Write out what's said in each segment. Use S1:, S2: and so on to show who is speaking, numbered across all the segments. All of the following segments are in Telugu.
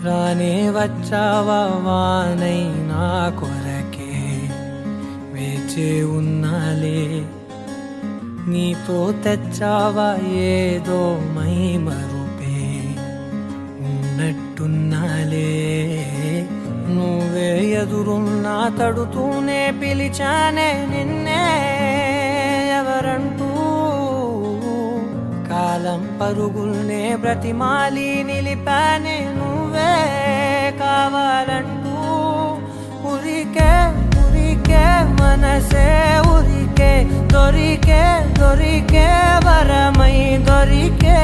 S1: రానే వచ్చావా వానై నా కొరకే వేచే ఉన్నాలే నీతో తెచ్చావా ఏదో మై మరుపే ఉన్నట్టున్నాలే నువ్వే ఎదురున్నా తడుతూనే పిలిచానే నిన్నే ఎవరంటూ కాలం పరుగుల్నే బ్రతిమాలి నిలిపానే నువ్వే కావాలంటూ ఉరికే ఉరికే మనసే ఉరికే దొరికే దొరికే వరమై దొరికే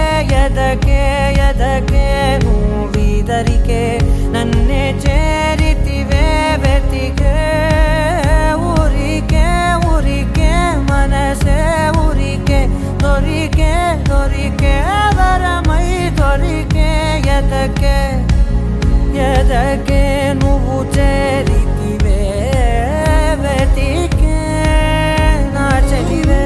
S1: ఎదకే ఎదకే నువ్వీదరికే నన్నే చేరితివే వెతికే ఊరికే ఊరికే మనసే ఊరికే దొరికే దొరికే వరమై దొరికే ఎదకే ఎదకే నువ్వు చేరితివే వెతికే నా చెలివే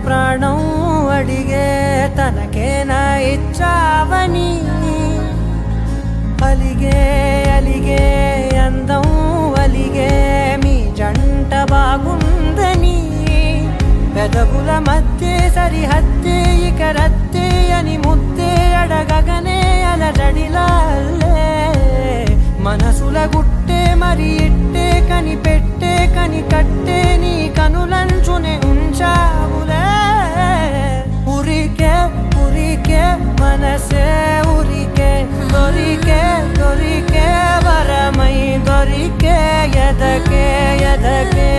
S1: ప్రాణం అడిగే తనకేనా ఇచ్చావని అలిగే అలిగే అందం అలిగే మీ జంట బాగుందని పెదవుల మధ్య సరిహద్దే ఇక రద్దే అని ముద్దే అడగగనే అలజడిలాల్లే మనసుల గుట్టే మరి ఇట్టే కనిపెట్టే కని కట్టే నీ కనులంచునే ఉంచావులే ఉరికే ఉరికే మనసే ఉరికే దొరికే దొరికే వరమై దొరికే ఎదకే ఎదకే